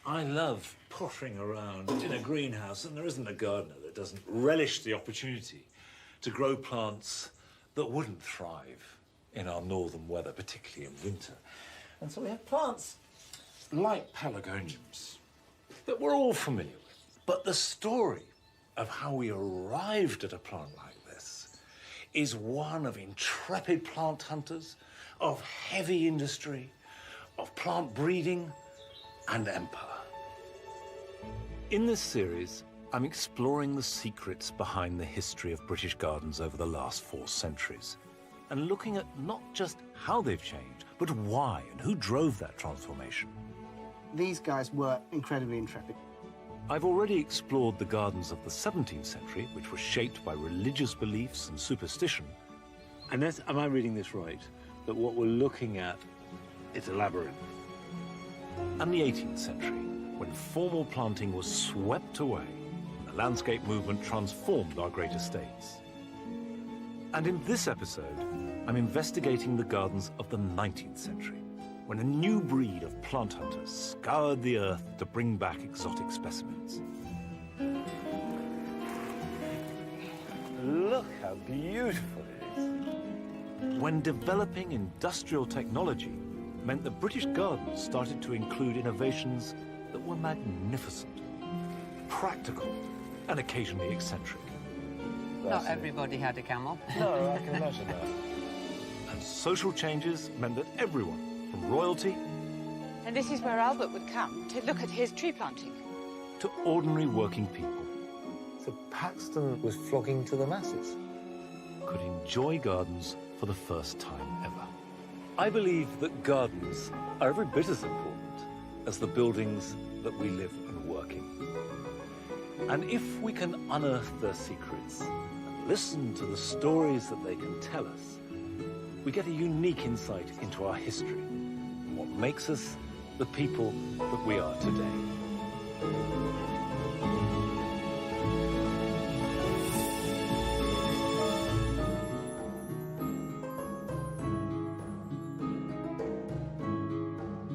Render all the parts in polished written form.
I love pottering around in a greenhouse, and there isn't a gardener that doesn't relish the opportunity to grow plants that wouldn't thrive in our northern weather, particularly in winter. And so we have plants like pelargoniums that we're all familiar with. But the story of how we arrived at a plant like this is one of intrepid plant hunters, of heavy industry, of plant breeding and empire. In this series, I'm exploring the secrets behind the history of British gardens over the last 4 centuries, and looking at not just how they've changed, but why and who drove that transformation. These guys were incredibly intrepid. I've already explored the gardens of the 17th century, which were shaped by religious beliefs and superstition. And am I reading this right? That what we're looking at is a labyrinth. And the 18th century, when formal planting was swept away, the landscape movement transformed our great estates. And in this episode, I'm investigating the gardens of the 19th century, when a new breed of plant hunters scoured the earth to bring back exotic specimens. Look how beautiful it is. When developing industrial technology meant that British gardens started to include innovations that were magnificent, practical, and occasionally eccentric. Not everybody had a camel. No, I can imagine that. And social changes meant that everyone, from royalty... And this is where Albert would come to look at his tree planting. ...to ordinary working people. So Paxton was flogging to the masses. Could enjoy gardens for the first time ever. I believe that gardens are every bit as important as the buildings that we live and work in. And if we can unearth their secrets and listen to the stories that they can tell us, we get a unique insight into our history and what makes us the people that we are today.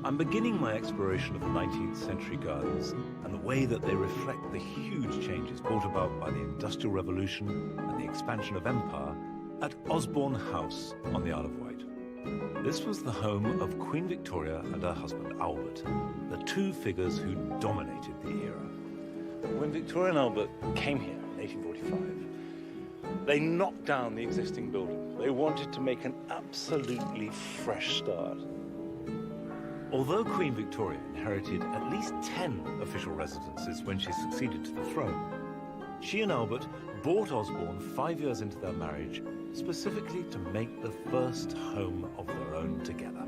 I'm beginning my exploration of the 19th century gardens and the way that they reflect the huge changes brought about by the Industrial Revolution and the expansion of empire at Osborne House on the Isle of Wight. This was the home of Queen Victoria and her husband Albert, the 2 figures who dominated the era. When Victoria and Albert came here in 1845, they knocked down the existing building. They wanted to make an absolutely fresh start. Although Queen Victoria inherited at least 10 official residences when she succeeded to the throne, she and Albert bought Osborne 5 years into their marriage, specifically to make the first home of their own together.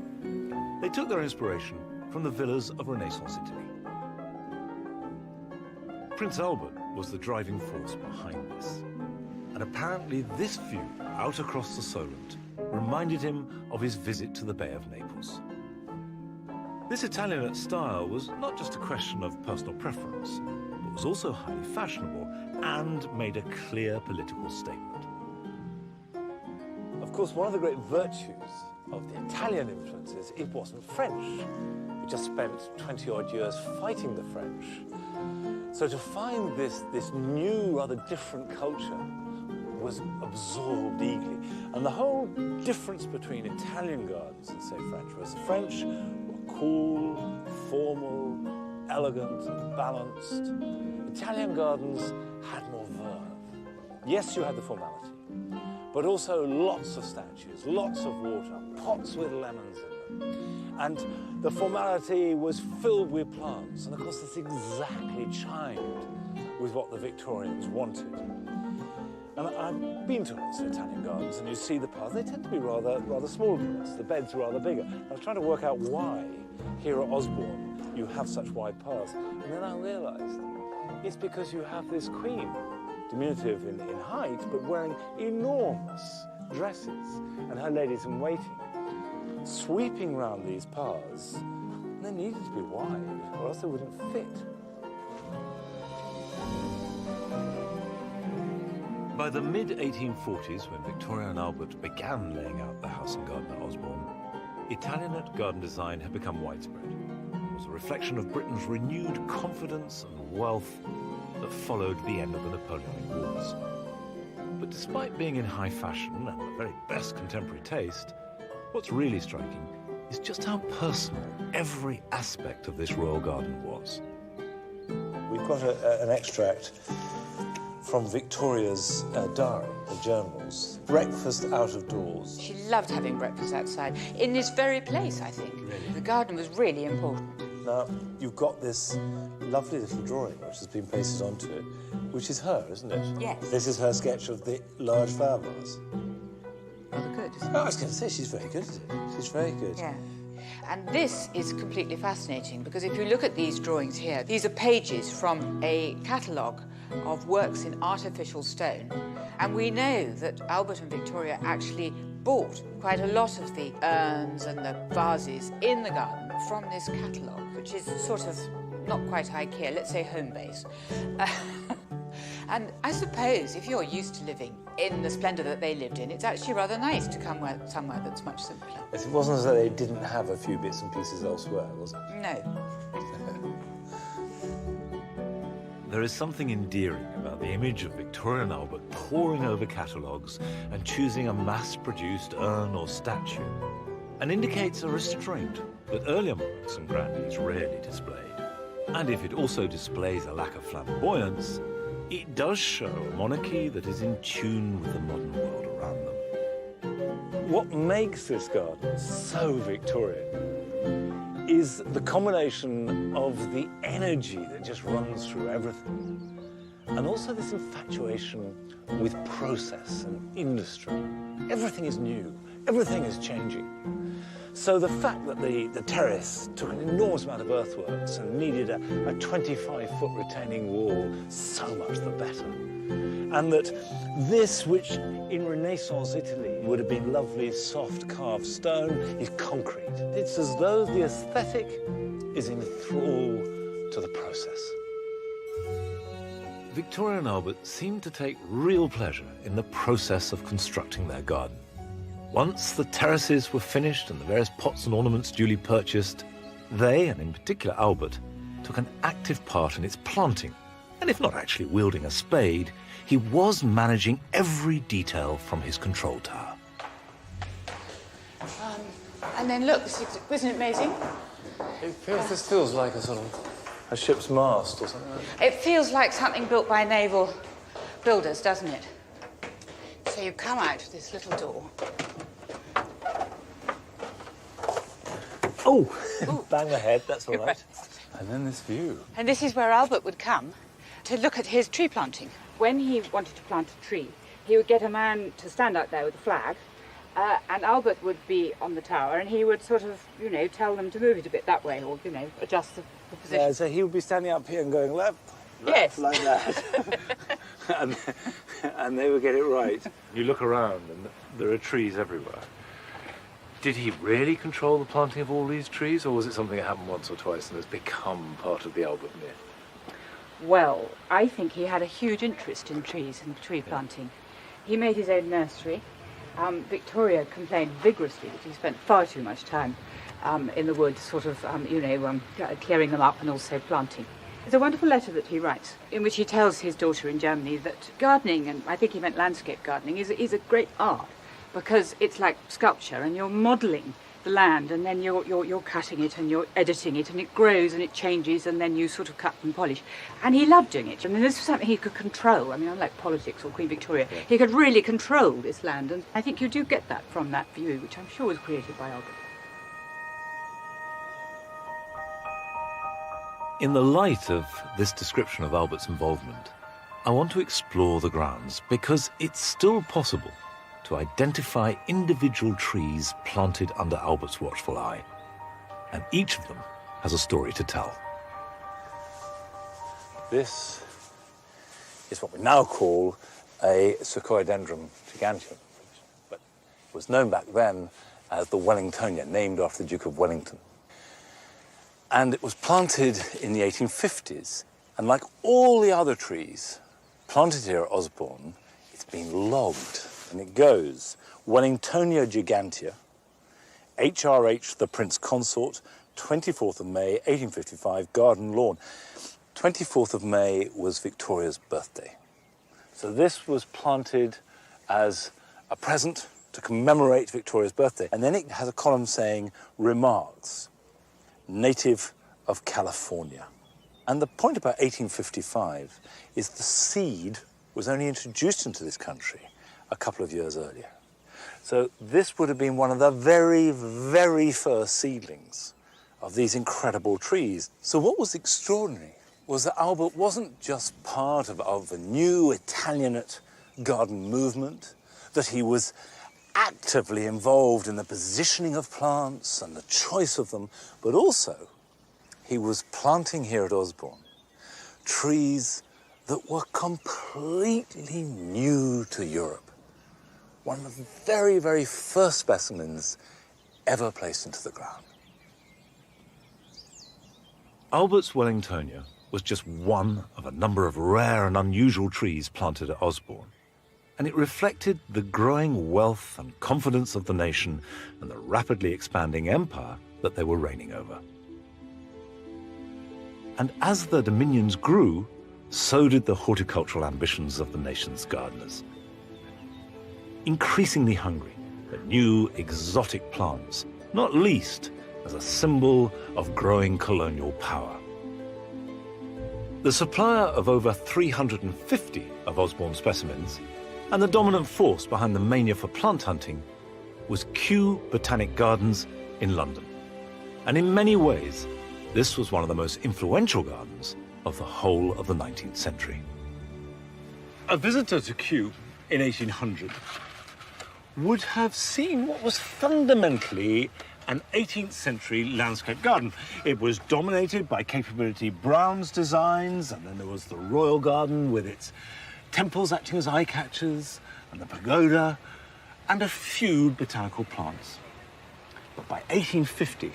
They took their inspiration from the villas of Renaissance Italy. Prince Albert was the driving force behind this, and apparently this view out across the Solent reminded him of his visit to the Bay of Naples. This Italianate style was not just a question of personal preference, but was also highly fashionable and made a clear political statement. Of course, one of the great virtues of the Italian influences, it wasn't French. We just spent 20-odd years fighting the French. So to find this new, rather different culture was absorbed eagerly. And the whole difference between Italian gardens and, say, French was the French cool, formal, elegant, and balanced. Italian gardens had more verve. Yes, you had the formality, but also lots of statues, lots of water, pots with lemons in them. And the formality was filled with plants, and of course this exactly chimed with what the Victorians wanted. And I've been to lots of Italian gardens, and you see the paths. They tend to be rather small paths. The beds are rather bigger. I was trying to work out why here at Osborne you have such wide paths. And then I realized it's because you have this queen, diminutive in height, but wearing enormous dresses, and her ladies-in-waiting, sweeping round these paths. And they needed to be wide, or else they wouldn't fit. By the mid-1840s, when Victoria and Albert began laying out the house and garden at Osborne, Italianate garden design had become widespread. It was was a reflection of Britain's renewed confidence and wealth that followed the end of the Napoleonic Wars. But despite being in high fashion and the very best contemporary taste, what's really striking is just how personal every aspect of this royal garden was. We've got an extract from Victoria's diary, the journals. Breakfast out of doors. She loved having breakfast outside, in this very place, I think. Really? The garden was really important. Now, you've got this lovely little drawing which has been pasted onto it, which is her, isn't it? Yes. This is her sketch of the large flower vase. Rather good, isn't Oh, it? I was going to say, she's very good at it. She's very good. Yeah. And this is completely fascinating because if you look at these drawings here, these are pages from a catalogue of works in artificial stone. And we know that Albert and Victoria actually bought quite a lot of the urns and the vases in the garden from this catalogue, which is sort of not quite IKEA, let's say home base. And I suppose if you're used to living in the splendour that they lived in, it's actually rather nice to come somewhere that's much simpler. It wasn't as though they didn't have a few bits and pieces elsewhere, was it? No. There is something endearing about the image of Victoria and Albert poring over catalogues and choosing a mass-produced urn or statue, and indicates a restraint that earlier monarchs and grandees rarely displayed. And if it also displays a lack of flamboyance, it does show a monarchy that is in tune with the modern world around them. What makes this garden so Victorian is the combination of the energy that just runs through everything, and also this infatuation with process and industry. Everything is new, everything is changing. So the fact that the terrace took an enormous amount of earthworks and needed a 25-foot retaining wall, so much the better. And that this, which in Renaissance Italy would have been lovely, soft, carved stone, is concrete. It's as though the aesthetic is in thrall to the process. Victoria and Albert seemed to take real pleasure in the process of constructing their garden. Once the terraces were finished and the various pots and ornaments duly purchased, they, and in particular Albert, took an active part in its planting. And if not actually wielding a spade, he was managing every detail from his control tower. And then look, isn't it amazing? This feels like a sort of a ship's mast or something like that. It feels like something built by naval builders, doesn't it? So you come out of this little door. Oh, bang the head, that's all right. And then this view. And this is where Albert would come to look at his tree planting. When he wanted to plant a tree, he would get a man to stand out there with a flag, and Albert would be on the tower, and he would sort of, you know, tell them to move it a bit that way, or, you know, adjust the position. Yeah, so he would be standing up here and going left, Yes. like that. and they would get it right. You look around and there are trees everywhere. Did he really control the planting of all these trees, or was it something that happened once or twice and has become part of the Albert myth? Well, I think he had a huge interest in trees and tree planting. He made his own nursery. Victoria complained vigorously that he spent far too much time in the woods, sort of, clearing them up and also planting. There's a wonderful letter that he writes in which he tells his daughter in Germany that gardening, and I think he meant landscape gardening, is a great art because it's like sculpture and you're modelling the land and then you're cutting it and you're editing it and it grows and it changes and then you sort of cut and polish. And he loved doing it. I mean, this was something he could control. I mean, unlike politics or Queen Victoria, he could really control this land. And I think you do get that from that view, which I'm sure was created by Albert. In the light of this description of Albert's involvement, I want to explore the grounds because it's still possible to identify individual trees planted under Albert's watchful eye. And each of them has a story to tell. This is what we now call a Sequoiadendron giganteum, but it was known back then as the Wellingtonia, named after the Duke of Wellington. And it was planted in the 1850s, and like all the other trees planted here at Osborne, it's been logged. And it goes Wellingtonia gigantea, HRH the Prince Consort, 24th of May, 1855, garden lawn. 24th of May was Victoria's birthday. So this was planted as a present to commemorate Victoria's birthday. And then it has a column saying, remarks, native of California. And the point about 1855 is the seed was only introduced into this country a couple of years earlier. So this would have been one of the very, very first seedlings of these incredible trees. So what was extraordinary was that Albert wasn't just part of a new Italianate garden movement, that he was actively involved in the positioning of plants and the choice of them, but also he was planting here at Osborne trees that were completely new to Europe. One of the very, very first specimens ever placed into the ground. Albert's Wellingtonia was just one of a number of rare and unusual trees planted at Osborne, and it reflected the growing wealth and confidence of the nation and the rapidly expanding empire that they were reigning over. And as the dominions grew, so did the horticultural ambitions of the nation's gardeners. Increasingly hungry for new exotic plants, not least as a symbol of growing colonial power. The supplier of over 350 of Osborne's specimens, and the dominant force behind the mania for plant hunting, was Kew Botanic Gardens in London. And in many ways, this was one of the most influential gardens of the whole of the 19th century. A visitor to Kew in 1800 would have seen what was fundamentally an 18th century landscape garden. It was dominated by Capability Brown's designs, and then there was the Royal Garden with its temples acting as eye catchers, and the pagoda, and a few botanical plants. But by 1850,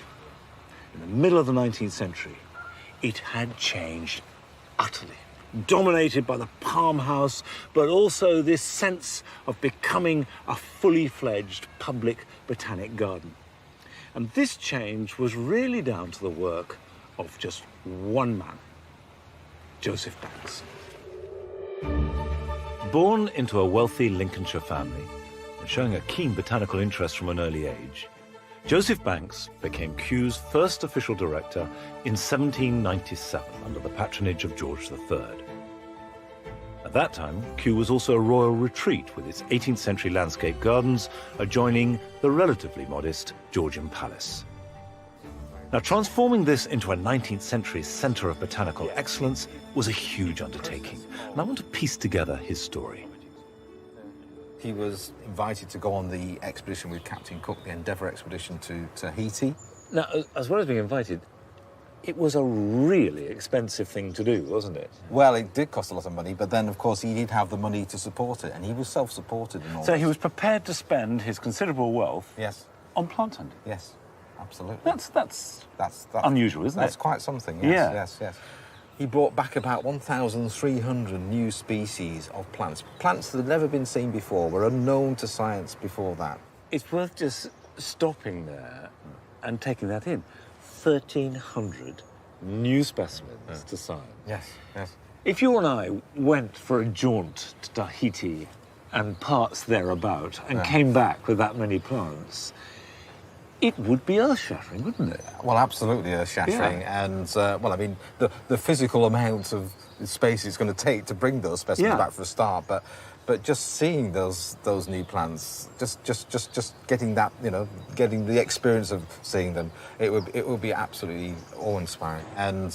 in the middle of the 19th century, it had changed utterly. Dominated by the palm house, but also this sense of becoming a fully fledged public botanic garden. And this change was really down to the work of just one man, Joseph Banks. Born into a wealthy Lincolnshire family and showing a keen botanical interest from an early age, Joseph Banks became Kew's first official director in 1797 under the patronage of George III. At that time, Kew was also a royal retreat with its 18th century landscape gardens adjoining the relatively modest Georgian Palace. Now, transforming this into a 19th century centre of botanical excellence was a huge undertaking, and I want to piece together his story. He was invited to go on the expedition with Captain Cook, the Endeavour expedition to Tahiti. Now, as well as being invited, it was a really expensive thing to do, wasn't it? Well, it did cost a lot of money, but then, of course, he did have the money to support it, and he was self-supported and all. So he was prepared to spend his considerable wealth Yes, on plant hunting. yes, absolutely. That's That's unusual, isn't That's it? quite something, yes, Yeah. yes. He brought back about 1,300 new species of plants. Plants that had never been seen before, were unknown to science before that. It's worth just stopping there and taking that in. 1,300 new specimens to science. Yes, yes. If you and I went for a jaunt to Tahiti and parts thereabout and came back with that many plants, it would be earth-shattering, wouldn't it? Well, absolutely earth-shattering, and well, I mean, the physical amount of space it's going to take to bring those specimens back for a start, but just seeing those new plants, just getting that, you know, getting the experience of seeing them, it would be absolutely awe-inspiring. And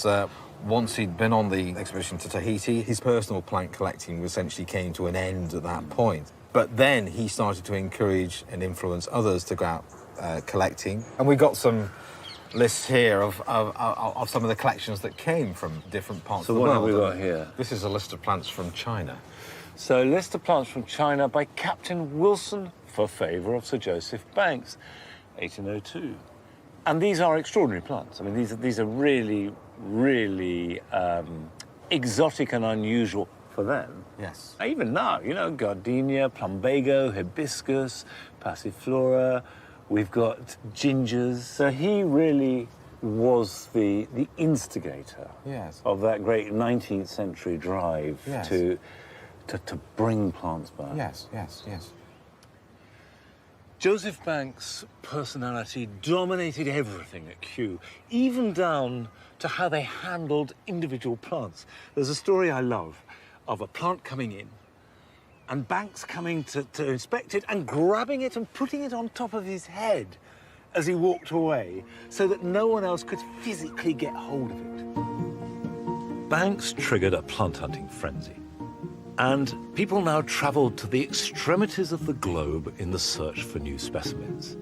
once he'd been on the expedition to Tahiti, his personal plant collecting essentially came to an end at that point. But then he started to encourage and influence others to go out collecting, and we got some lists here of some of the collections that came from different parts of the world. So what have we got here? This is a list of plants from China. So, a list of plants from China by Captain Wilson for favour of Sir Joseph Banks, 1802. And these are extraordinary plants. I mean, these are really, really exotic and unusual for them. Yes. Even now, you know, gardenia, plumbago, hibiscus, passiflora. We've got gingers. So he really was the instigator Yes. of that great 19th century drive Yes. to bring plants back. Yes, yes, yes. Joseph Banks' personality dominated everything at Kew, even down to how they handled individual plants. There's a story I love of a plant coming in and Banks coming to inspect it and grabbing it and putting it on top of his head as he walked away so that no one else could physically get hold of it. Banks triggered a plant hunting frenzy. And people now travelled to the extremities of the globe in the search for new specimens.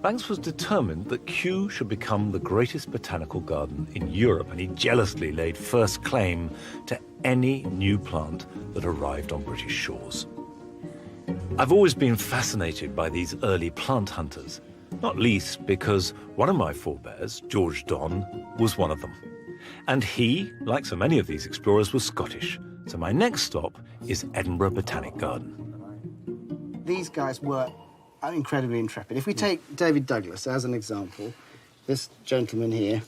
Banks was determined that Kew should become the greatest botanical garden in Europe, and he jealously laid first claim to any new plant that arrived on British shores. I've always been fascinated by these early plant hunters, not least because one of my forebears, George Donne, was one of them. And he, like so many of these explorers, was Scottish. So my next stop is Edinburgh Botanic Garden. These guys were incredibly intrepid. If we take David Douglas as an example, this gentleman here,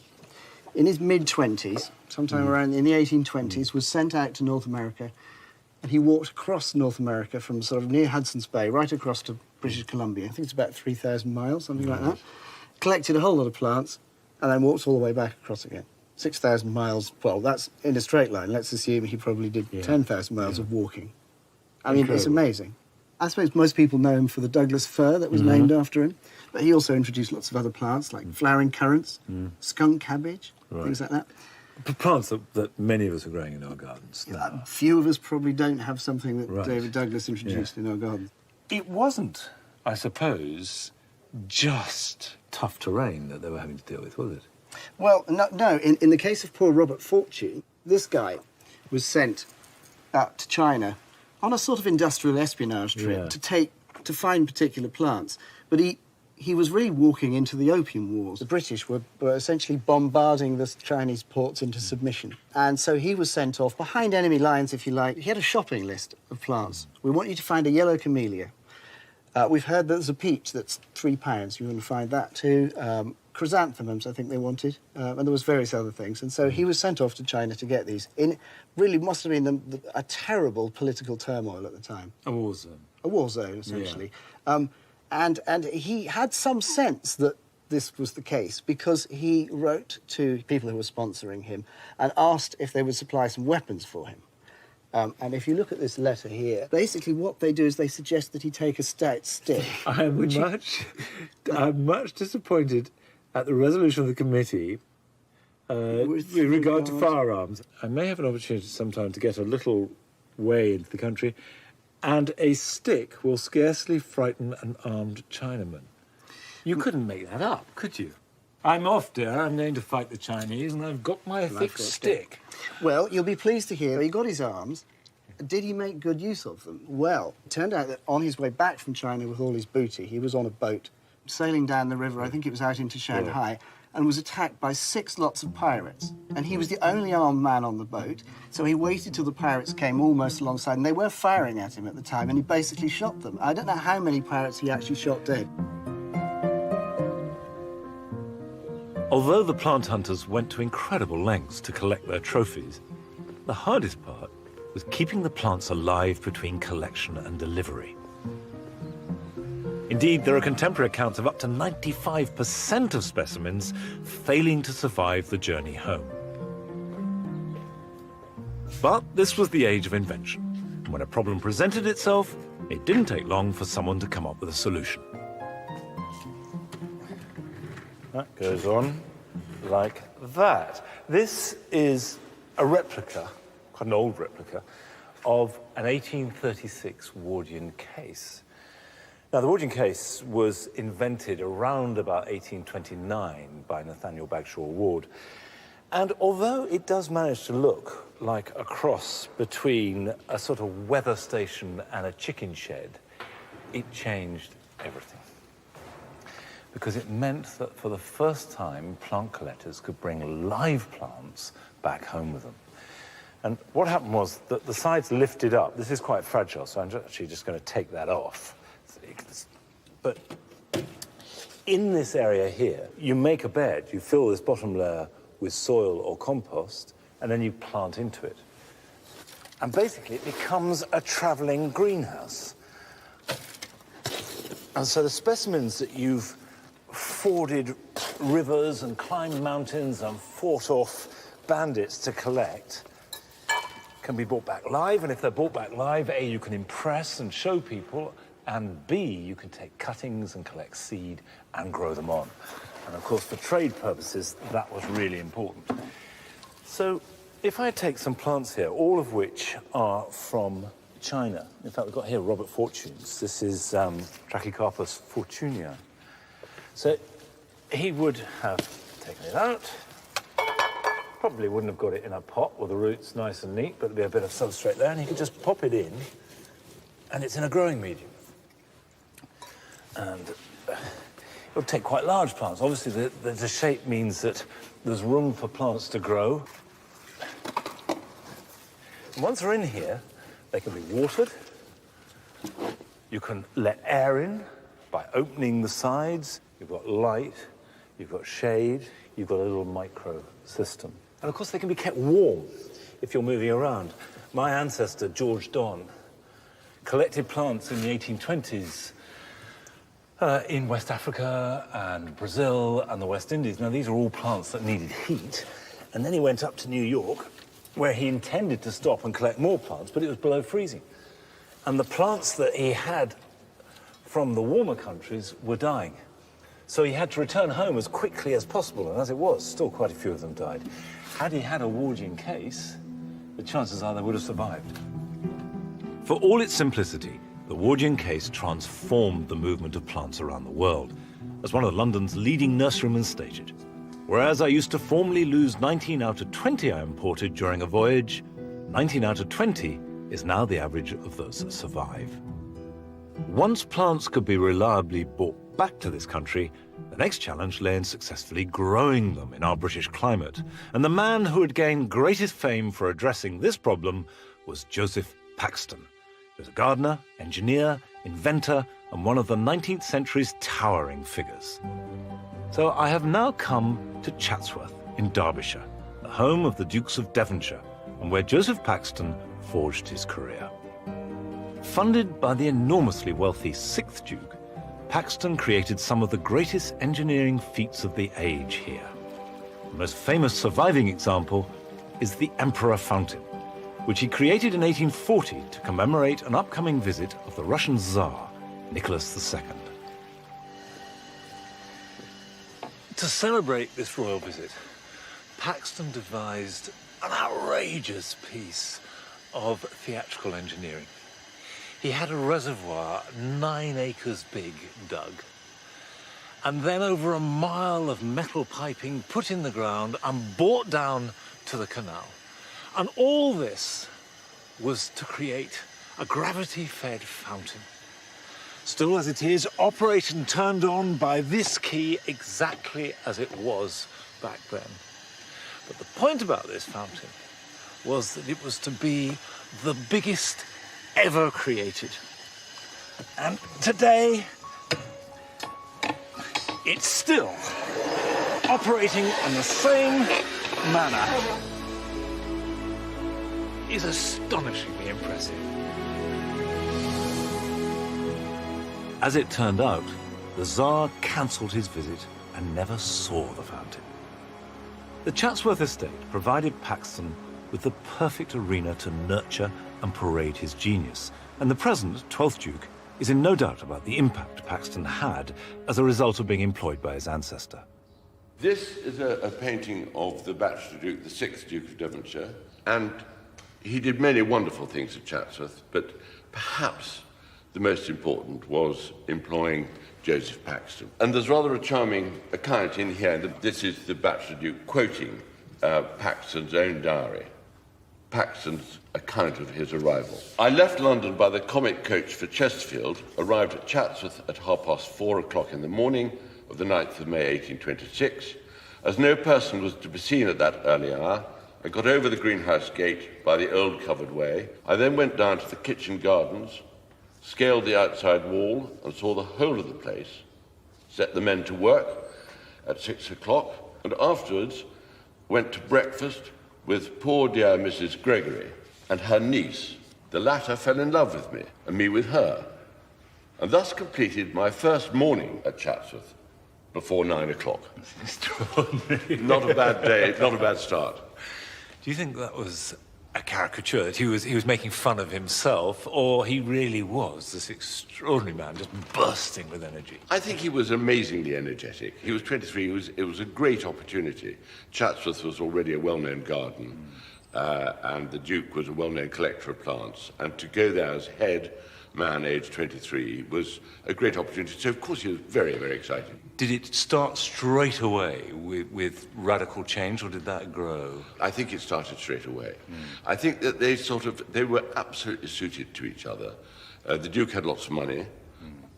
in his mid-20s, sometime around in the 1820s, was sent out to North America, and he walked across North America from sort of near Hudson's Bay right across to British Columbia. I think it's about 3,000 miles, something like that. Collected a whole lot of plants, and then walked all the way back across again. 6,000 miles, well, that's in a straight line. Let's assume he probably did 10,000 miles of walking. I mean, it's amazing. I suppose most people know him for the Douglas fir that was named after him, but he also introduced lots of other plants like flowering currants, skunk cabbage, things like that. Plants that many of us are growing in our gardens now. Few of us probably don't have something that David Douglas introduced in our gardens. It wasn't, I suppose, just tough terrain that they were having to deal with, was it? Well, no. In the case of poor Robert Fortune, this guy was sent to China on a sort of industrial espionage trip to find particular plants. But he was really walking into the Opium Wars. The British were essentially bombarding the Chinese ports into submission. And so he was sent off behind enemy lines, if you like. He had a shopping list of plants. We want you to find a yellow camellia. We've heard that there's a peach that's £3. You want to find that too. Chrysanthemums, I think they wanted, and there was various other things. And so he was sent off to China to get these. In really must have been a terrible political turmoil at the time. A war zone. A war zone, essentially. And he had some sense that this was the case because he wrote to people who were sponsoring him and asked if they would supply some weapons for him. And if you look at this letter here, basically what they do is they suggest that he take a stout stick. I'm much disappointed at the resolution of the committee with regard to firearms. I may have an opportunity sometime to get a little way into the country, and a stick will scarcely frighten an armed Chinaman. You couldn't make that up, could you? I'm off, dear. I'm going to fight the Chinese, and I've got my thick stick. Well, you'll be pleased to hear he got his arms. Did he make good use of them? Well, it turned out that on his way back from China with all his booty, he was on a boat sailing down the river, I think it was out into Shanghai, and was attacked by 6 lots of pirates. And he was the only armed man on the boat, so he waited till the pirates came almost alongside, and they were firing at him at the time, and he basically shot them. I don't know how many pirates he actually shot dead. Although the plant hunters went to incredible lengths to collect their trophies, the hardest part was keeping the plants alive between collection and delivery. Indeed, there are contemporary accounts of up to 95% of specimens failing to survive the journey home. But this was the age of invention. And when a problem presented itself, it didn't take long for someone to come up with a solution. That goes on like that. This is a replica, quite an old replica, of an 1836 Wardian case. Now, the Wardian case was invented around about 1829 by Nathaniel Bagshaw Ward. And although it does manage to look like a cross between a sort of weather station and a chicken shed, it changed everything. Because it meant that for the first time, plant collectors could bring live plants back home with them. And what happened was that the sides lifted up. This is quite fragile, so I'm actually just going to take that off. But in this area here, you make a bed, you fill this bottom layer with soil or compost, and then you plant into it. And basically, it becomes a travelling greenhouse. And so the specimens that you've forded rivers and climbed mountains and fought off bandits to collect can be brought back live, and if they're brought back live, A, you can impress and show people, and B, you can take cuttings and collect seed and grow them on. And of course, for trade purposes, that was really important. So if I take some plants here, all of which are from China. In fact, we've got here Robert Fortune's. This is Trachycarpus fortunea. So he would have taken it out. Probably wouldn't have got it in a pot with the roots nice and neat, but there'd be a bit of substrate there, and he could just pop it in, and it's in a growing medium. And it would take quite large plants. Obviously, the shape means that there's room for plants to grow. And once they're in here, they can be watered. You can let air in by opening the sides. You've got light, you've got shade, you've got a little micro system. And of course, they can be kept warm if you're moving around. My ancestor, George Don, collected plants in the 1820s in West Africa and Brazil and the West Indies. Now, these are all plants that needed heat. And then he went up to New York, where he intended to stop and collect more plants, but it was below freezing. And the plants that he had from the warmer countries were dying. So he had to return home as quickly as possible, and as it was, still quite a few of them died. Had he had a Wardian case, the chances are they would have survived. For all its simplicity, the Wardian case transformed the movement of plants around the world. As one of London's leading nurserymen stated, whereas I used to formerly lose 19 out of 20 I imported during a voyage, 19 out of 20 is now the average of those that survive. Once plants could be reliably brought back to this country, the next challenge lay in successfully growing them in our British climate. And the man who had gained greatest fame for addressing this problem was Joseph Paxton. He was a gardener, engineer, inventor, and one of the 19th century's towering figures. So I have now come to Chatsworth in Derbyshire, the home of the Dukes of Devonshire, and where Joseph Paxton forged his career. Funded by the enormously wealthy 6th Duke, Paxton created some of the greatest engineering feats of the age here. The most famous surviving example is the Emperor Fountain, which he created in 1840 to commemorate an upcoming visit of the Russian Tsar, Nicholas II. To celebrate this royal visit, Paxton devised an outrageous piece of theatrical engineering. He had a reservoir 9 acres big dug, and then over a mile of metal piping put in the ground and brought down to the canal. And all this was to create a gravity-fed fountain. Still as it is, operated and turned on by this key exactly as it was back then. But the point about this fountain was that it was to be the biggest ever created. And today, it's still operating in the same manner. It's astonishingly impressive. As it turned out, the Tsar cancelled his visit and never saw the fountain. The Chatsworth estate provided Paxton with the perfect arena to nurture and parade his genius, and the present 12th Duke is in no doubt about the impact Paxton had as a result of being employed by his ancestor. This is a painting of the Bachelor Duke, the 6th Duke of Devonshire, and he did many wonderful things at Chatsworth, but perhaps the most important was employing Joseph Paxton. And there's rather a charming account in here that this is the Bachelor Duke quoting Paxton's own diary. Paxton's account of his arrival. I left London by the comic coach for Chesterfield, arrived at Chatsworth at 4:30 o'clock in the morning of the 9th of May 1826. As no person was to be seen at that early hour, I got over the greenhouse gate by the old covered way. I then went down to the kitchen gardens, scaled the outside wall and saw the whole of the place, set the men to work at 6 o'clock, and afterwards went to breakfast with poor dear Mrs. Gregory and her niece. The latter fell in love with me, and me with her, and thus completed my first morning at Chatsworth before 9 o'clock. Extraordinary. Not a bad day, not a bad start. Do you think that was a caricature, that he was making fun of himself, or he really was this extraordinary man just bursting with energy? I think he was amazingly energetic. He was 23. It was a great opportunity. Chatsworth was already a well-known garden, and the Duke was a well-known collector of plants. And to go there as head man, aged 23, was a great opportunity. So, of course, he was very, very excited. Did it start straight away with radical change, or did that grow? I think it started straight away. I think that they were absolutely suited to each other. The Duke had lots of money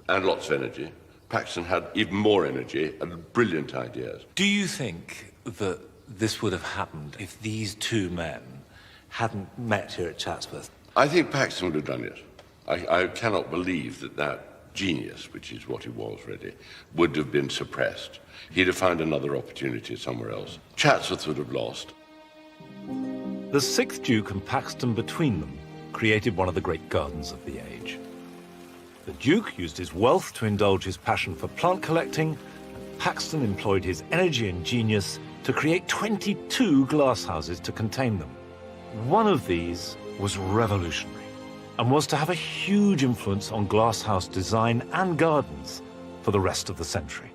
and lots of energy. Paxton had even more energy and brilliant ideas. Do you think that this would have happened if these two men hadn't met here at Chatsworth? I think Paxton would have done it. I cannot believe that genius, which is what he was really, would have been suppressed. He'd have found another opportunity somewhere else. Chatsworth would have lost. The sixth Duke and Paxton between them created one of the great gardens of the age. The Duke used his wealth to indulge his passion for plant collecting, and Paxton employed his energy and genius to create 22 glasshouses to contain them. One of these was revolutionary, and was to have a huge influence on glasshouse design and gardens for the rest of the century.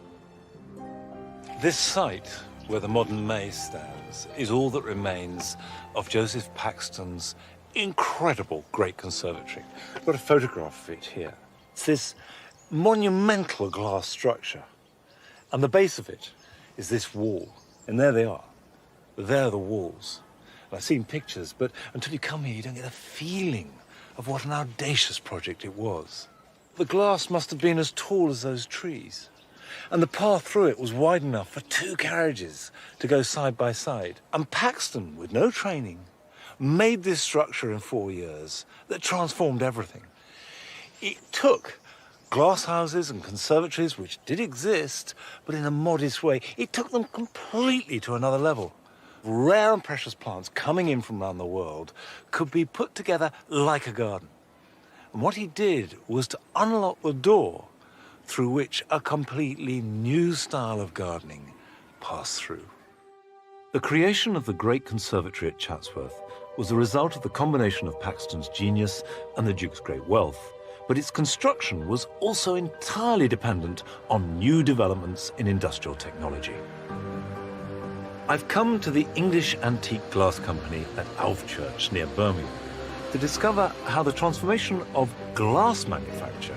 This site, where the modern maze stands, is all that remains of Joseph Paxton's incredible great conservatory. I've got a photograph of it here. It's this monumental glass structure, and the base of it is this wall, and there they are. There are the walls. And I've seen pictures, but until you come here, you don't get a feeling of what an audacious project it was. The glass must have been as tall as those trees, and the path through it was wide enough for 2 carriages to go side by side. And Paxton, with no training, made this structure in 4 years that transformed everything. It took glass houses and conservatories, which did exist, but in a modest way, it took them completely to another level. Rare and precious plants coming in from around the world could be put together like a garden. And what he did was to unlock the door through which a completely new style of gardening passed through. The creation of the great conservatory at Chatsworth was the result of the combination of Paxton's genius and the Duke's great wealth, but its construction was also entirely dependent on new developments in industrial technology. I've come to the English Antique Glass Company at Alvechurch near Birmingham to discover how the transformation of glass manufacture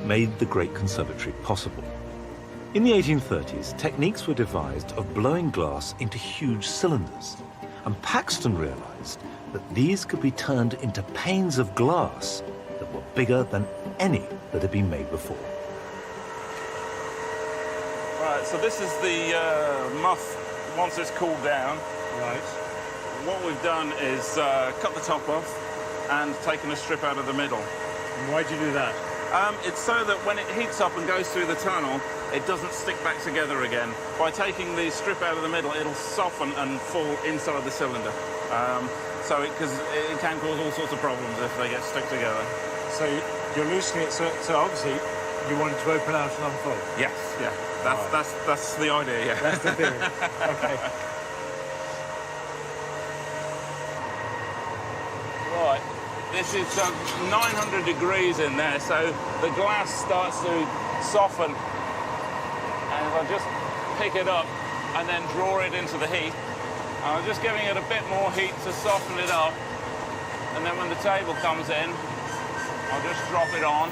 made the Great Conservatory possible. In the 1830s, techniques were devised of blowing glass into huge cylinders, and Paxton realized that these could be turned into panes of glass that were bigger than any that had been made before. Right, so this is the muff once it's cooled down. Right. What we've done is cut the top off and taken a strip out of the middle. And why'd you do that? It's so that when it heats up and goes through the tunnel, it doesn't stick back together again. By taking the strip out of the middle, it'll soften and fall inside the cylinder. Because it can cause all sorts of problems if they get stuck together. So you're loosening it, so obviously you want it to open out and unfold? Yes, yeah. That's the idea, yeah. That's the theory. Okay. Right, this is 900 degrees in there, so the glass starts to soften. And if I just pick it up and then draw it into the heat, I'm just giving it a bit more heat to soften it up. And then when the table comes in, I'll just drop it on.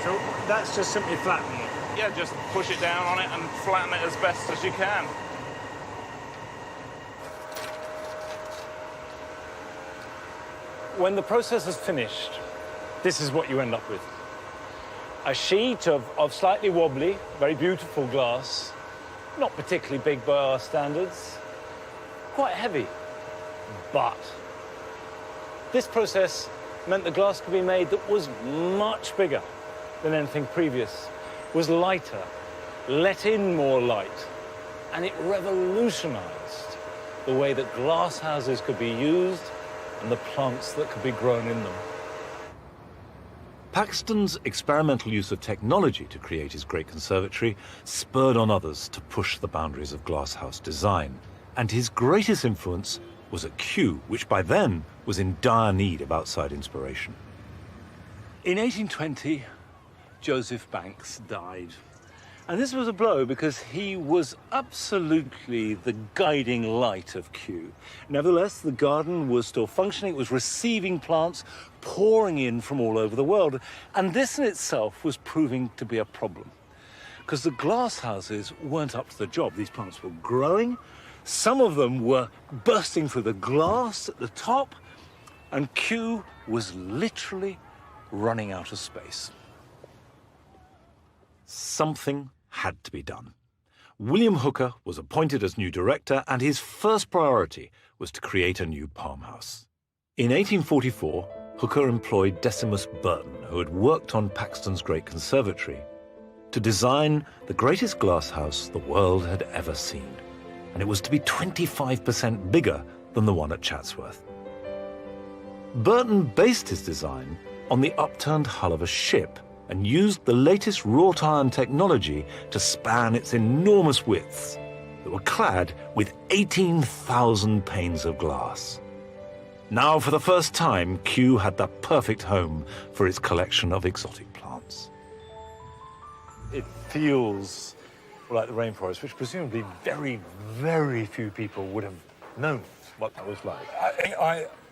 So that's just simply flattening it? Yeah, just push it down on it and flatten it as best as you can. When the process is finished, this is what you end up with. A sheet of slightly wobbly, very beautiful glass not particularly big by our standards, quite heavy. But this process meant the glass could be made that was much bigger than anything previous, was lighter, let in more light, and it revolutionized the way that glass houses could be used and the plants that could be grown in them. Paxton's experimental use of technology to create his great conservatory spurred on others to push the boundaries of glasshouse design, and his greatest influence was at Kew, which by then was in dire need of outside inspiration. In 1820, Joseph Banks died. And this was a blow because he was absolutely the guiding light of Kew. Nevertheless, the garden was still functioning. It was receiving plants pouring in from all over the world. And this in itself was proving to be a problem because the glass houses weren't up to the job. These plants were growing. Some of them were bursting through the glass at the top, and Kew was literally running out of space. Something had to be done. William Hooker was appointed as new director, and his first priority was to create a new palmhouse. In 1844, Hooker employed Decimus Burton, who had worked on Paxton's great conservatory, to design the greatest glasshouse the world had ever seen. And it was to be 25% bigger than the one at Chatsworth. Burton based his design on the upturned hull of a ship and used the latest wrought iron technology to span its enormous widths that were clad with 18,000 panes of glass. Now, for the first time, Kew had the perfect home for its collection of exotic plants. It feels like the rainforest, which presumably very, very few people would have known what that was like.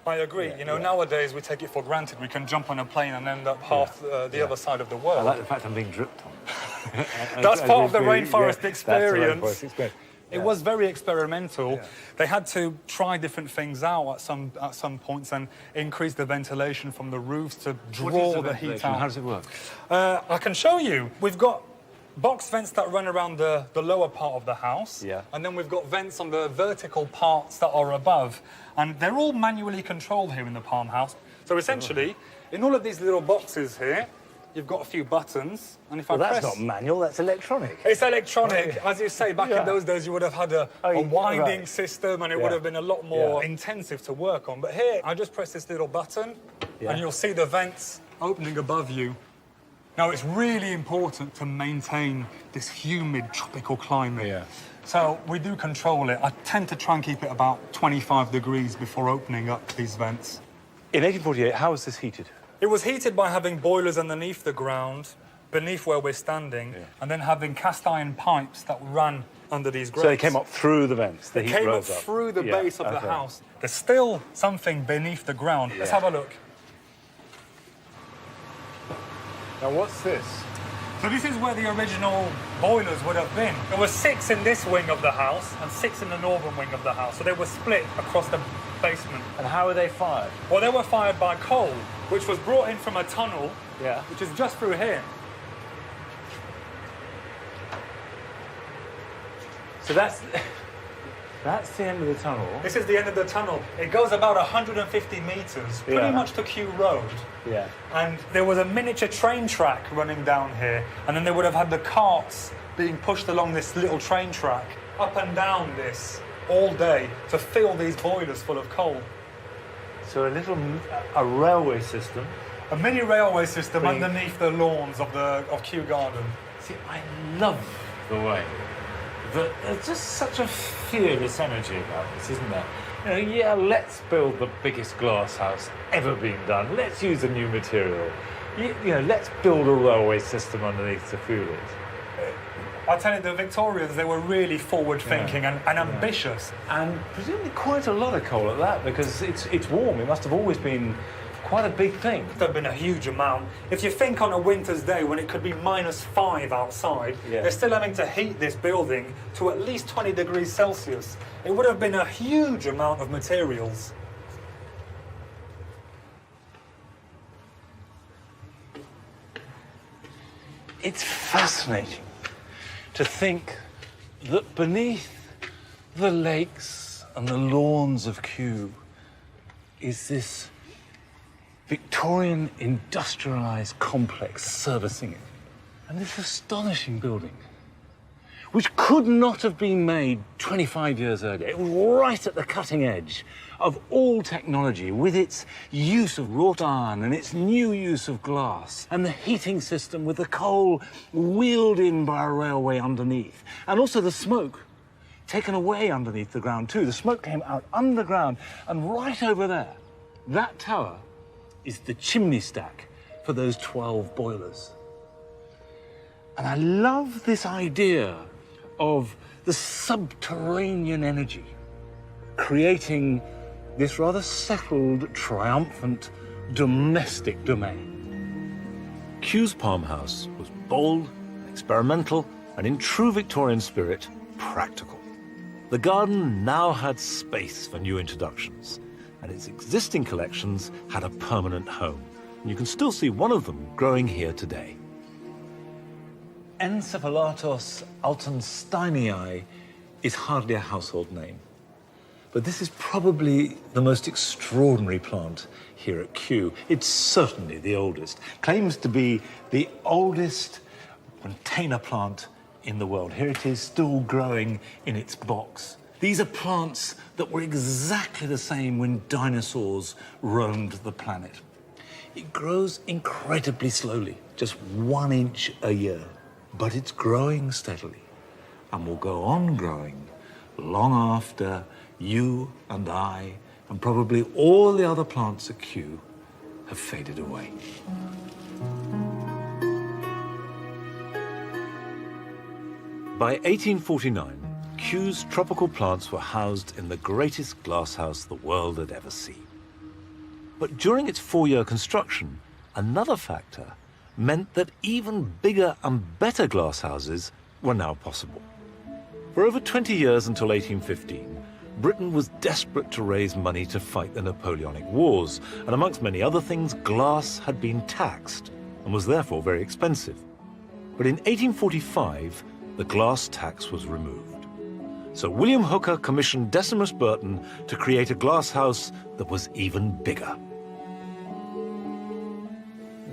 I agree. You know, nowadays we take it for granted. We can jump on a plane and end up half the other side of the world. I like the fact I'm being dripped on. That's part of the rainforest experience. That's the rainforest experience. It was very experimental. Yeah. They had to try different things out at some points and increase the ventilation from the roofs to draw the heat out. How does it work? I can show you. We've got box vents that run around the lower part of the house. Yeah. And then we've got vents on the vertical parts that are above. And they're all manually controlled here in the Palm House. So essentially, in all of these little boxes here, you've got a few buttons. And if I press... that's not manual, that's electronic. It's electronic. As you say, back in those days, you would have had a winding system and it would have been a lot more intensive to work on. But here, I just press this little button and you'll see the vents opening above you. Now, it's really important to maintain this humid tropical climate. Yeah. So we do control it. I tend to try and keep it about 25 degrees before opening up these vents. In 1848, how was this heated? It was heated by having boilers underneath the ground, beneath where we're standing, and then having cast iron pipes that ran under these grates. So they came up through the vents, the heat came up rose up through the base of the house. There's still something beneath the ground. Let's have a look. Now, what's this? So this is where the original boilers would have been. There were 6 in this wing of the house and 6 in the northern wing of the house. So they were split across the basement. And how were they fired? Well, they were fired by coal, which was brought in from a tunnel, which is just through here. So that's the end of the tunnel. This is the end of the tunnel. It goes about 150 metres, pretty much to Kew Road. Yeah. And there was a miniature train track running down here, and then they would have had the carts being pushed along this little train track, up and down this, all day, to fill these boilers full of coal. So a railway system. A mini railway system underneath the lawns of Kew Garden. See, I love the way that there's just such a fearless energy about this, isn't there? You know, let's build the biggest glass house ever been done. Let's use a new material. You know, let's build a railway system underneath to fuel it. I tell you, the Victorians, they were really forward-thinking and ambitious. And presumably quite a lot of coal at that, because it's warm. It must have always been quite a big thing. There'd been a huge amount. If you think on a winter's day when it could be -5 outside, they're still having to heat this building to at least 20 degrees Celsius. It would have been a huge amount of materials. It's fascinating to think that beneath the lakes and the lawns of Kew is this Victorian industrialised complex servicing it. And this astonishing building, which could not have been made 25 years earlier. It was right at the cutting edge of all technology, with its use of wrought iron and its new use of glass, and the heating system with the coal wheeled in by a railway underneath, and also the smoke taken away underneath the ground too. The smoke came out underground, and right over there, that tower is the chimney stack for those 12 boilers. And I love this idea of the subterranean energy creating this rather settled, triumphant, domestic domain. Kew's Palm House was bold, experimental, and in true Victorian spirit, practical. The garden now had space for new introductions, and its existing collections had a permanent home. And you can still see one of them growing here today. Encephalatos altensteinii is hardly a household name, but this is probably the most extraordinary plant here at Kew. It's certainly the oldest. Claims to be the oldest container plant in the world. Here it is, still growing in its box. These are plants that were exactly the same when dinosaurs roamed the planet. It grows incredibly slowly, just 1 inch a year, but it's growing steadily and will go on growing long after you and I and probably all the other plants at Kew have faded away. By 1849, Kew's tropical plants were housed in the greatest glasshouse the world had ever seen. But during its 4-year construction, another factor meant that even bigger and better glasshouses were now possible. For over 20 years until 1815, Britain was desperate to raise money to fight the Napoleonic Wars, and amongst many other things, glass had been taxed and was therefore very expensive. But in 1845, the glass tax was removed. So William Hooker commissioned Decimus Burton to create a glasshouse that was even bigger.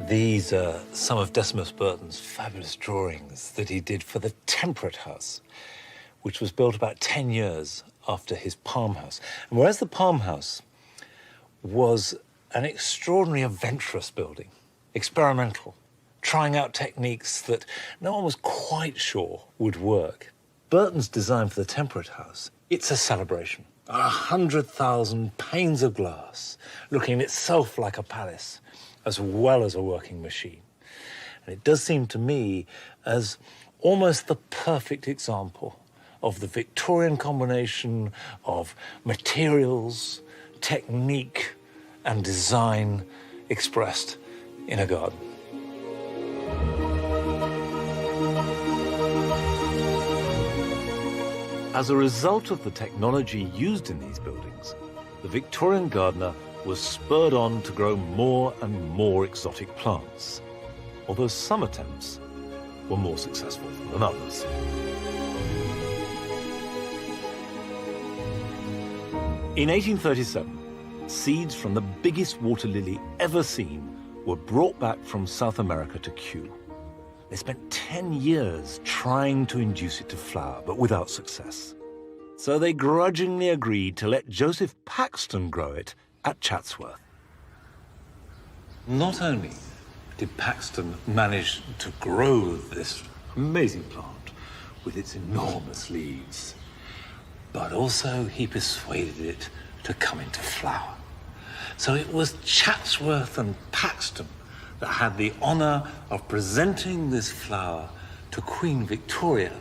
These are some of Decimus Burton's fabulous drawings that he did for the Temperate House, which was built about 10 years after his Palm House. And whereas the Palm House was an extraordinary adventurous building, experimental, trying out techniques that no one was quite sure would work, Burton's design for the Temperate House, it's a celebration. 100,000 panes of glass, looking itself like a palace, as well as a working machine. And it does seem to me as almost the perfect example of the Victorian combination of materials, technique, and design expressed in a garden. As a result of the technology used in these buildings, the Victorian gardener was spurred on to grow more and more exotic plants, although some attempts were more successful than others. In 1837, seeds from the biggest water lily ever seen were brought back from South America to Kew. They spent 10 years trying to induce it to flower, but without success. So they grudgingly agreed to let Joseph Paxton grow it at Chatsworth. Not only did Paxton manage to grow this amazing plant with its enormous leaves, but also he persuaded it to come into flower. So it was Chatsworth and Paxton that had the honour of presenting this flower to Queen Victoria,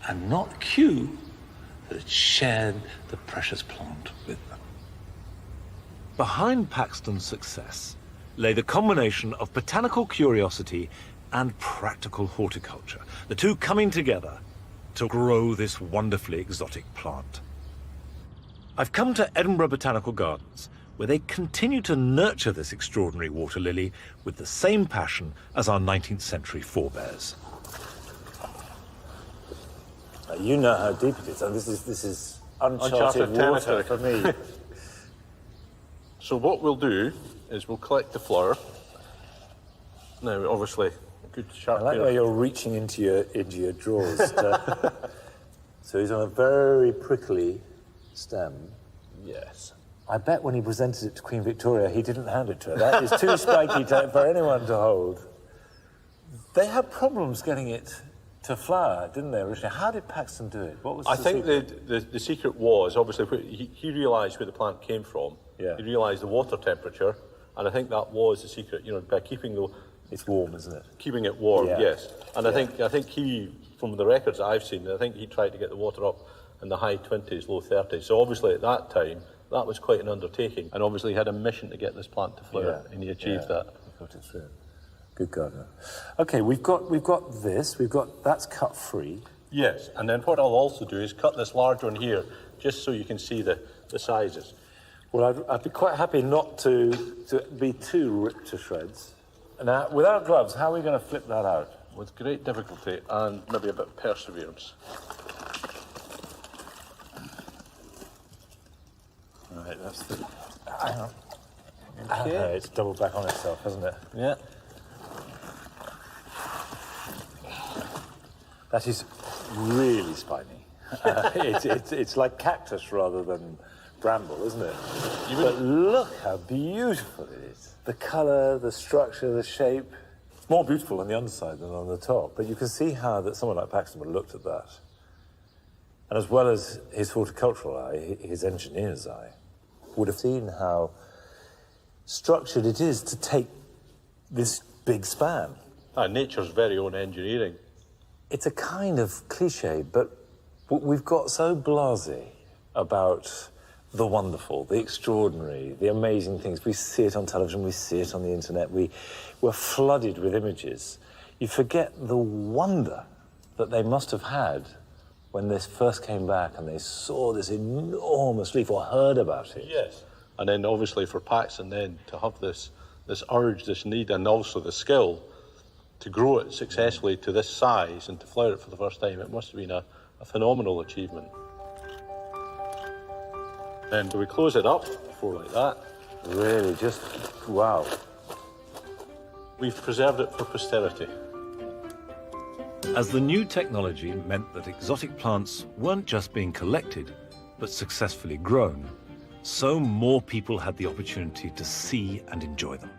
and not Kew that had shared the precious plant with them. Behind Paxton's success lay the combination of botanical curiosity and practical horticulture, the two coming together to grow this wonderfully exotic plant. I've come to Edinburgh Botanical Gardens, where they continue to nurture this extraordinary water lily with the same passion as our 19th century forebears. You know how deep it is, and this is uncharted water territory for me. So what we'll do is we'll collect the flour. Now, obviously, a good sharp I like the way you're reaching into your drawers. So he's on a very prickly stem. Yes. I bet when he presented it to Queen Victoria, he didn't hand it to her. That is too spiky for anyone to hold. They had problems getting it to flower, didn't they, originally? How did Paxton do it? What was I the think secret? the secret was, obviously, he realised where the plant came from. Yeah. He realised the water temperature, and I think that was the secret, by keeping It's warm, isn't it? keeping it warm, Yeah. yes. And I think he, from the records that I've seen, I think he tried to get the water up in the high 20s, low 30s. So obviously at that time, that was quite an undertaking. And obviously he had a mission to get this plant to flower, and he achieved that. He got it through. Good gardener. Okay, we've got this. That's cut free. Yes, and then what I'll also do is cut this large one here, just so you can see the sizes. Well, I'd be quite happy not to be too ripped to shreds. Now, without gloves, how are we going to flip that out? With great difficulty and maybe a bit of perseverance. Right, that's the... Hang on. Okay. It's doubled back on itself, hasn't it? Yeah. That is really spiny. It's like cactus rather than bramble, isn't it? But look how beautiful it is. The colour, the structure, the shape. It's more beautiful on the underside than on the top, but you can see how that someone like Paxton would have looked at that. And as well as his horticultural eye, his engineer's eye would have seen how structured it is to take this big span. Nature's very own engineering. It's a kind of cliche, but we've got so blasé about the wonderful, the extraordinary, the amazing things. We see it on television, we see it on the internet, we're flooded with images. You forget the wonder that they must have had when this first came back and they saw this enormous leaf or heard about it. Yes. And then obviously for Paxton then to have this urge, this need, and also the skill to grow it successfully to this size and to flower it for the first time, it must have been a phenomenal achievement. Then do we close it up before like that? Really, just wow. We've preserved it for posterity. As the new technology meant that exotic plants weren't just being collected, but successfully grown, so more people had the opportunity to see and enjoy them.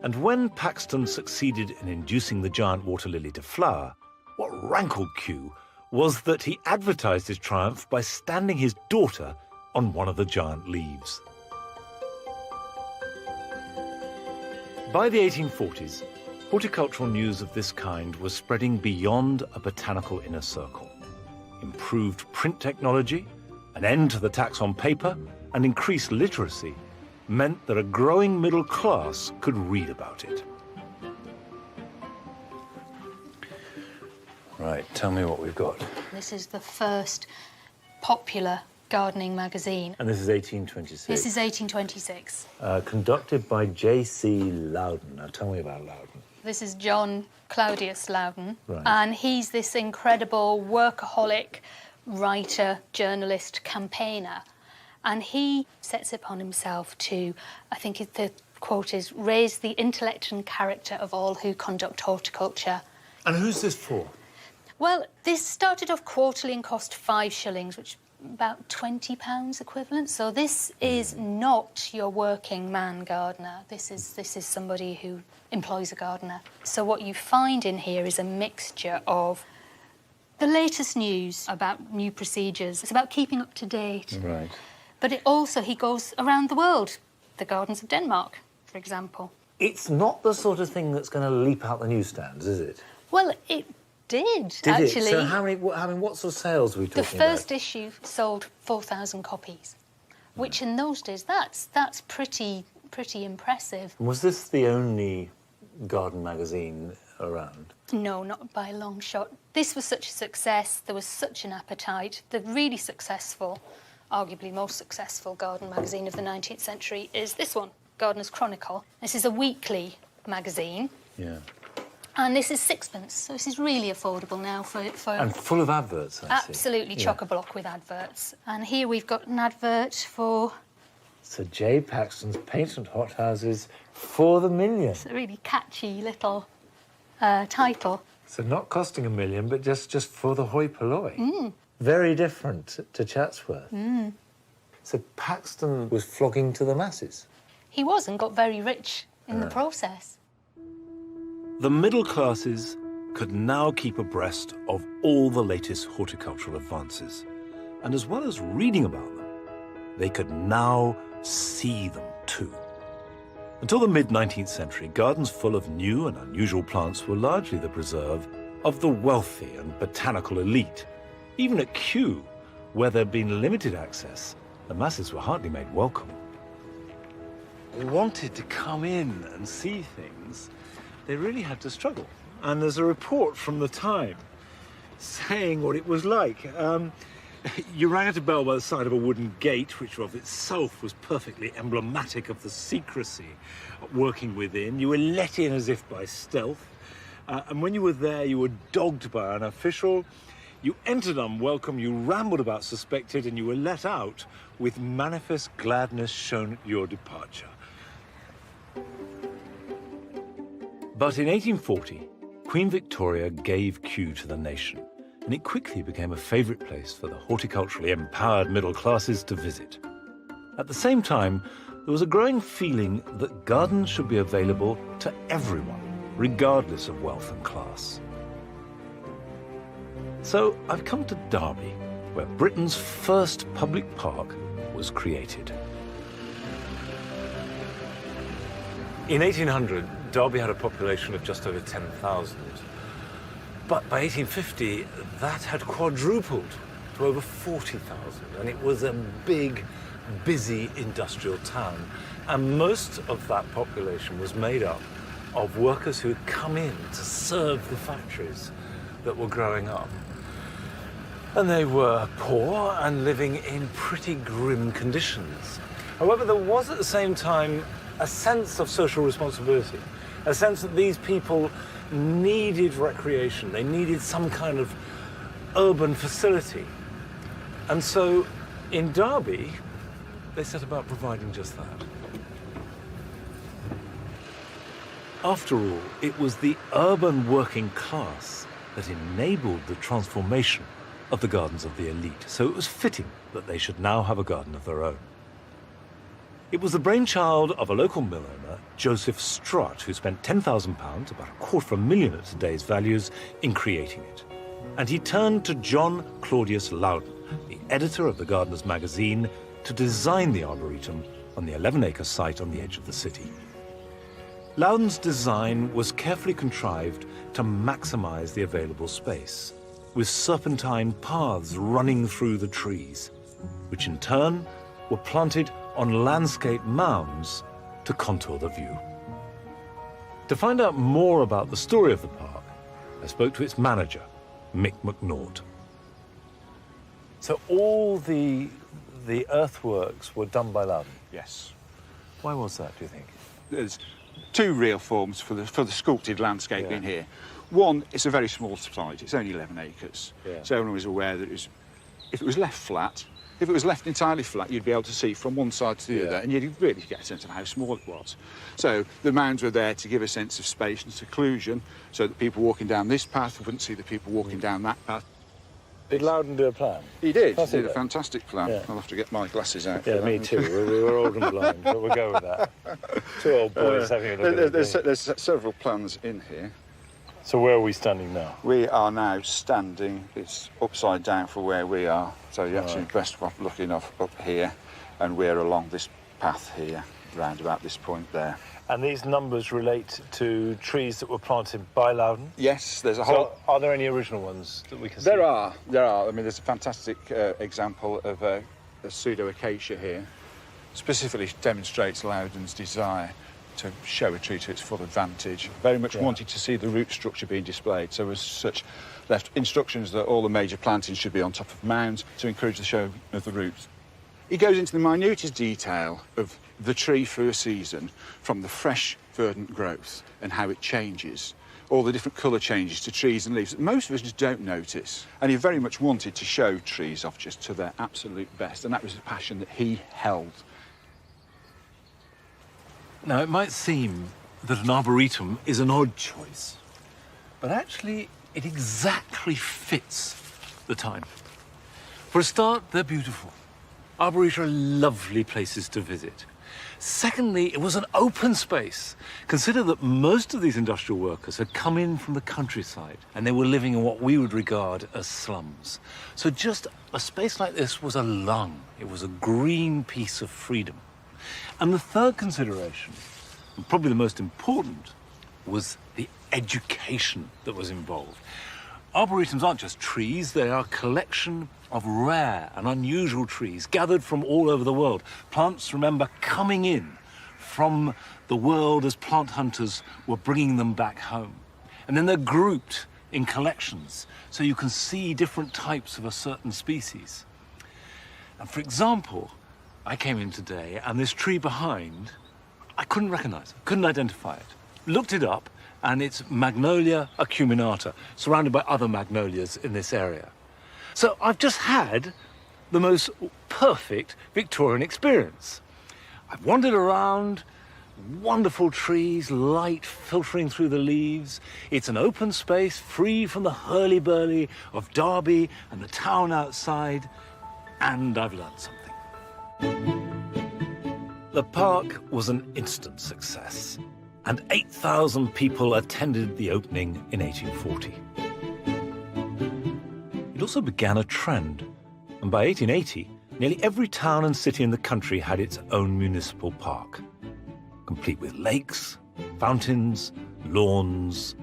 And when Paxton succeeded in inducing the giant water lily to flower, what rankled Kew was that he advertised his triumph by standing his daughter on one of the giant leaves. By the 1840s, horticultural news of this kind was spreading beyond a botanical inner circle. Improved print technology, an end to the tax on paper, and increased literacy meant that a growing middle class could read about it. Right, tell me what we've got. This is the first popular gardening magazine. And this is 1826. This is 1826. Conducted by J.C. Loudon. Now tell me about Loudon. This is John Claudius Loudon, Right. and he's this incredible workaholic writer, journalist, campaigner. And he sets upon himself to, I think the quote is, raise the intellect and character of all who conduct horticulture. And who's this for? Well, this started off quarterly and cost 5 shillings, which is about £20 equivalent. So this is not your working man gardener. This is somebody who employs a gardener. So what you find in here is a mixture of the latest news about new procedures. It's about keeping up to date. Right. But it also, he goes around the world. The gardens of Denmark, for example. It's not the sort of thing that's going to leap out the newsstands, is it? Well, it did It? actually. So how many? What sort of sales are we talking The about? first issue sold 4,000 copies, which in those days, that's pretty impressive. Was this the only garden magazine around? No, not by a long shot. This was such a success. There was such an appetite. The really successful, arguably most successful garden magazine of the 19th century is this one, Gardener's Chronicle. This is a weekly magazine. Yeah. And this is sixpence, so this is really affordable now for And full of adverts, I see. absolutely chock-a-block with adverts. And here we've got an advert for... Sir J. Paxton's Patent Hothouses for the Million. It's a really catchy little title. So not costing $1 million, but just for the hoi polloi. Very different to Chatsworth. So Paxton was flogging to the masses. He was and got very rich in the process. The middle classes could now keep abreast of all the latest horticultural advances. And as well as reading about them, they could now see them too. Until the mid-19th century, gardens full of new and unusual plants were largely the preserve of the wealthy and botanical elite. Even at Kew, where there'd been limited access, the masses were hardly made welcome. They wanted to come in and see things. They really had to struggle. And there's a report from the time saying what it was like. You rang at a bell by the side of a wooden gate, which of itself was perfectly emblematic of the secrecy working within. You were let in as if by stealth. And when you were there, you were dogged by an official. You entered unwelcome, you rambled about suspected, and you were let out with manifest gladness shown at your departure. But in 1840, Queen Victoria gave Kew to the nation, and it quickly became a favourite place for the horticulturally empowered middle classes to visit. At the same time, there was a growing feeling that gardens should be available to everyone, regardless of wealth and class. So I've come to Derby, where Britain's first public park was created. In 1800, Derby had a population of just over 10,000. But by 1850, that had quadrupled to over 40,000, and it was a big, busy industrial town. And most of that population was made up of workers who had come in to serve the factories that were growing up. And they were poor and living in pretty grim conditions. However, there was at the same time a sense of social responsibility, a sense that these people needed recreation, they needed some kind of urban facility. And so in Derby, they set about providing just that. After all, it was the urban working class that enabled the transformation of the gardens of the elite, so it was fitting that they should now have a garden of their own. It was the brainchild of a local mill owner, Joseph Strutt, who spent £10,000, about £250,000 at today's values, in creating it. And he turned to John Claudius Loudon, the editor of the Gardener's magazine, to design the arboretum on the 11-acre site on the edge of the city. Loudon's design was carefully contrived to maximize the available space, with serpentine paths running through the trees, which in turn were planted on landscape mounds to contour the view. To find out more about the story of the park, I spoke to its manager, Mick McNaught. So all the earthworks were done by Loudon? Yes. Why was that, do you think? There's two real forms for the sculpted landscaping here. One, it's a very small site, it's only 11 acres. So everyone was aware that if it was left flat, if it was left entirely flat, you'd be able to see from one side to the other, and you'd really get a sense of how small it was. So the mounds were there to give a sense of space and seclusion, so that people walking down this path wouldn't see the people walking down that path. Did Loudon do a plan? He did. He did a fantastic plan. I'll have to get my glasses out. Yeah, me too. We were old and blind, but we'll go with that. Two old boys having a look at it. There's several plans in here. So where are we standing now? We are now standing, it's upside down for where we are. So you're actually best off looking up here, and we're along this path here, round about this point there. And these numbers relate to trees that were planted by Loudon? Yes, there's a whole... So are there any original ones that we can see? There are. I mean, there's a fantastic example of a pseudo-acacia here. Specifically demonstrates Loudon's desire to show a tree to its full advantage. Very much wanted to see the root structure being displayed, so as such left instructions that all the major plantings should be on top of mounds to encourage the show of the roots. He goes into the minutest detail of the tree through a season, from the fresh, verdant growth and how it changes, all the different colour changes to trees and leaves that most of us just don't notice. And he very much wanted to show trees off just to their absolute best, and that was a passion that he held. Now, it might seem that an arboretum is an odd choice, but actually it exactly fits the time. For a start, they're beautiful. Arboretum are lovely places to visit. Secondly, it was an open space. Consider that most of these industrial workers had come in from the countryside and they were living in what we would regard as slums. So just a space like this was a lung. It was a green piece of freedom. And the third consideration, and probably the most important, was the education that was involved. Arboretums aren't just trees, they are a collection of rare and unusual trees gathered from all over the world. Plants, remember, coming in from the world as plant hunters were bringing them back home. And then they're grouped in collections, so you can see different types of a certain species. And for example, I came in today, and this tree behind, I couldn't recognize it, couldn't identify it. Looked it up, and it's Magnolia acuminata, surrounded by other magnolias in this area. So I've just had the most perfect Victorian experience. I've wandered around, wonderful trees, light filtering through the leaves. It's an open space, free from the hurly-burly of Derby and the town outside, and I've learned something. The park was an instant success, and 8,000 people attended the opening in 1840. It also began a trend, and by 1880, nearly every town and city in the country had its own municipal park, complete with lakes, fountains, lawns,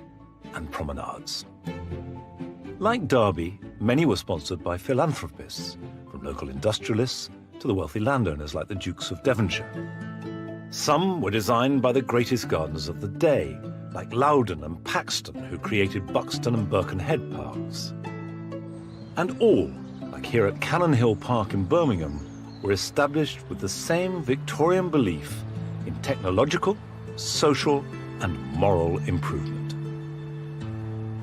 and promenades. Like Derby, many were sponsored by philanthropists, from local industrialists to the wealthy landowners like the Dukes of Devonshire. Some were designed by the greatest gardeners of the day, like Loudon and Paxton, who created Buxton and Birkenhead parks. And all, like here at Cannon Hill Park in Birmingham, were established with the same Victorian belief in technological, social, and moral improvement.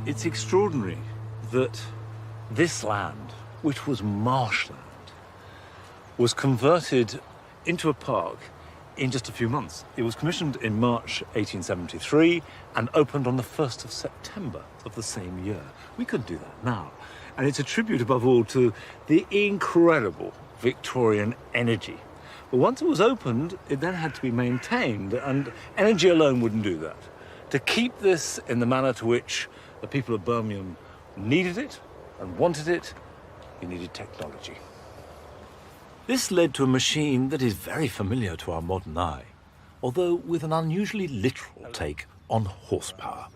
It's extraordinary that this land, which was marshland, was converted into a park in just a few months. It was commissioned in March 1873 and opened on the 1st of September of the same year. We couldn't do that now. And it's a tribute, above all, to the incredible Victorian energy. But once it was opened, it then had to be maintained, and energy alone wouldn't do that. To keep this in the manner to which the people of Birmingham needed it and wanted it, you needed technology. This led to a machine that is very familiar to our modern eye, although with an unusually literal take on horsepower.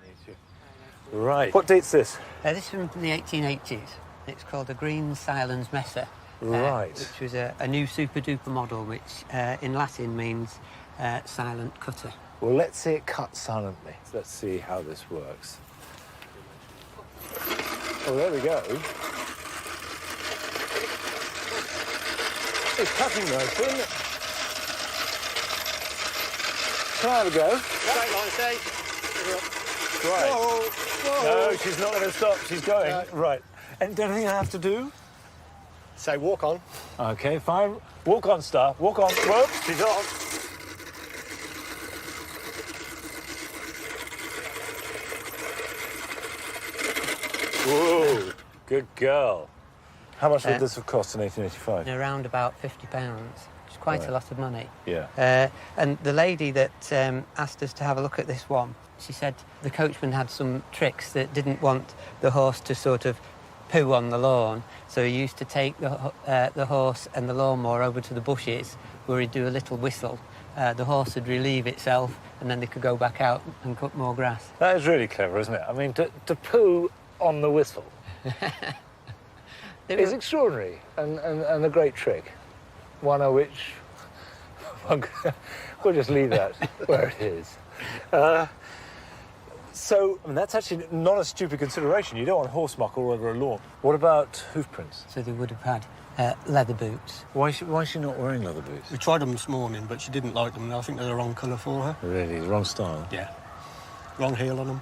Right. What date's this? This is from the 1880s. It's called a Green Silence Messer. Right. Which was a new super-duper model, which in Latin means silent cutter. Well, let's see it cut silently. Let's see how this works. Oh, there we go. It's cutting nicely, isn't it? Can I have a go? Straight line, say. Right. Whoa, whoa. No, she's not going to stop. She's going. No. Right. And anything I have to do? Say walk on. OK, fine. Walk on, Star. Walk on. Whoops, she's on. Whoa, good girl. How much would this have cost in 1885? Around about £50. It's quite a lot of money. Yeah. And the lady that asked us to have a look at this one, she said the coachman had some tricks that didn't want the horse to sort of poo on the lawn, so he used to take the horse and the lawnmower over to the bushes where he'd do a little whistle. The horse would relieve itself, and then they could go back out and cut more grass. That is really clever, isn't it? I mean, to poo on the whistle is extraordinary and a great trick. One of which we'll just leave that where it is. So, I mean, that's actually not a stupid consideration. You don't want horse muck all over a lawn. What about hoof prints? So they would have had leather boots. Why is she not wearing leather boots? We tried them this morning, but she didn't like them. I think they're the wrong colour for her. Really? The wrong style? Yeah. Wrong heel on them.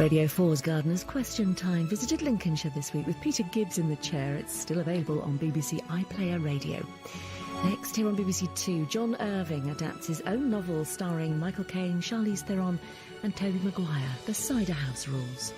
Radio 4's Gardeners Question Time visited Lincolnshire this week with Peter Gibbs in the chair. It's still available on BBC iPlayer Radio. Next, here on BBC Two, John Irving adapts his own novel starring Michael Caine, Charlize Theron and Tobey Maguire, The Cider House Rules.